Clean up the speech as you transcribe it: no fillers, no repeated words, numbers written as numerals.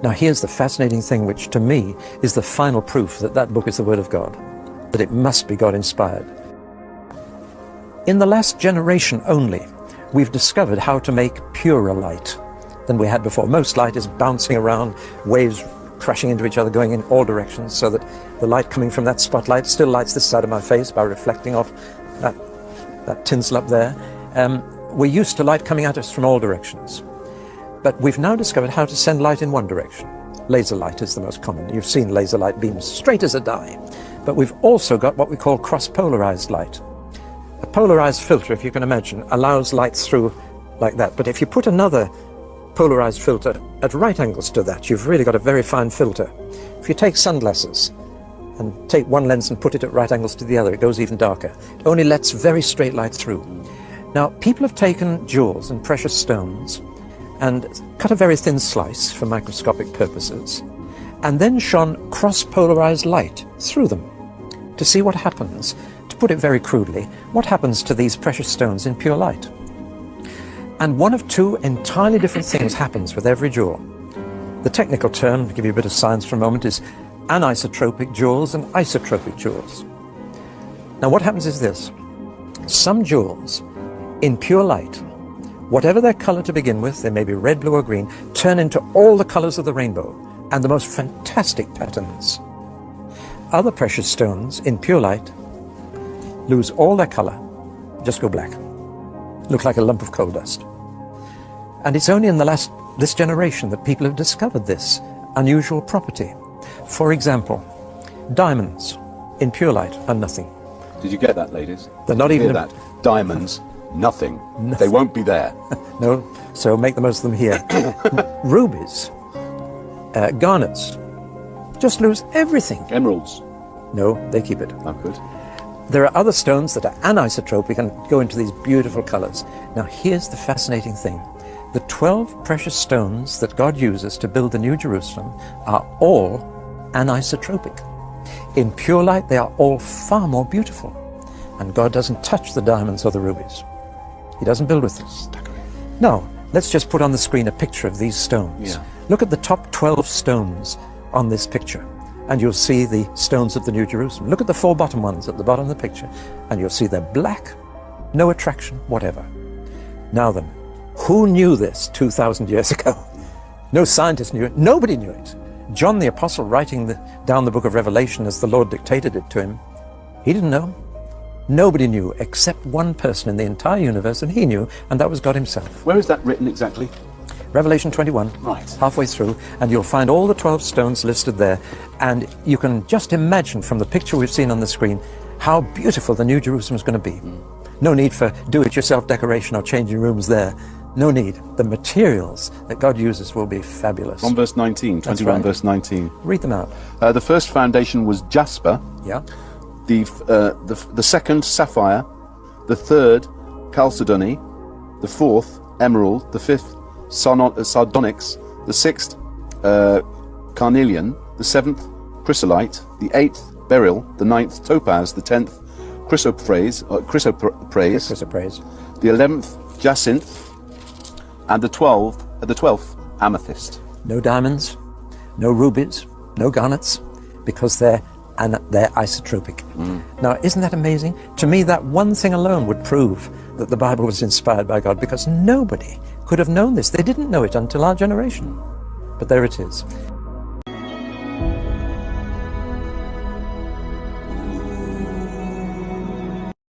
Now here's the fascinating thing, which to me is the final proof that that book is the Word of God, that it must be God-inspired. In the last generation only, we've discovered how to make purer light than we had before. Most light is bouncing around, waves crashing into each other, going in all directions, so that the light coming from that spotlight still lights this side of my face by reflecting off that tinsel up there. We're used to light coming at us from all directions. But we've now discovered how to send light in one direction. Laser light is the most common. You've seen laser light beams straight as a die. But we've also got what we call cross-polarized light. A polarized filter, if you can imagine, allows light through like that. But if you put another polarized filter at right angles to that, you've really got a very fine filter. If you take sunglasses and take one lens and put it at right angles to the other, it goes even darker. It only lets very straight light through. Now, people have taken jewels and precious stones and cut a very thin slice for microscopic purposes, and then shone cross-polarized light through them to see what happens. To put it very crudely, what happens to these precious stones in pure light? And one of two entirely different things happens with every jewel. The technical term, to give you a bit of science for a moment, is anisotropic jewels and isotropic jewels. Now what happens is this. Some jewels, in pure light, whatever their color to begin with, they may be red, blue or green, turn into all the colors of the rainbow and the most fantastic patterns. Other precious stones, in pure light, lose all their color, just go black, look like a lump of coal dust. And it's only in this generation that people have discovered this unusual property. For example, diamonds in pure light are nothing. Did you get that, ladies? They're not even that. Diamonds, nothing. They won't be there. No, so make the most of them here. Rubies, garnets, just lose everything. Emeralds? No, they keep it. Oh, good. There are other stones that are anisotropic and go into these beautiful colors. Now here's the fascinating thing. The 12 precious stones that God uses to build the New Jerusalem are all anisotropic. In pure light, they are all far more beautiful. And God doesn't touch the diamonds or the rubies. He doesn't build with them. Now, let's just put on the screen a picture of these stones. Yeah. Look at the top 12 stones on this picture, and you'll see the stones of the New Jerusalem. Look at the 4 bottom ones at the bottom of the picture, and you'll see they're black, no attraction, whatever. Now then, who knew this 2,000 years ago? No scientist knew it. Nobody knew it. John the Apostle, writing down the book of Revelation as the Lord dictated it to him, he didn't know. Nobody knew except one person in the entire universe, and he knew, and that was God himself. Where is that written exactly? Revelation 21, right, halfway through, and you'll find all the 12 stones listed there, and you can just imagine from the picture we've seen on the screen how beautiful the New Jerusalem is going to be. No need for do-it-yourself decoration or changing rooms there. No need. The materials that God uses will be fabulous. On verse 19, 21 right. Verse 19. Read them out. The first foundation was jasper. Yeah. The second, sapphire. The third, chalcedony. The fourth, emerald. The fifth, sardonyx. The sixth, carnelian. The seventh, chrysolite. The eighth, beryl. The ninth, topaz. The 10th, chrysoprase. The 11th, jacinth. And the 12th, amethyst. No diamonds, no rubies, no garnets, because they're isotropic. Now, isn't that amazing? To me, that one thing alone would prove that the Bible was inspired by God, because nobody could have known this. They didn't know it until our generation. But there it is.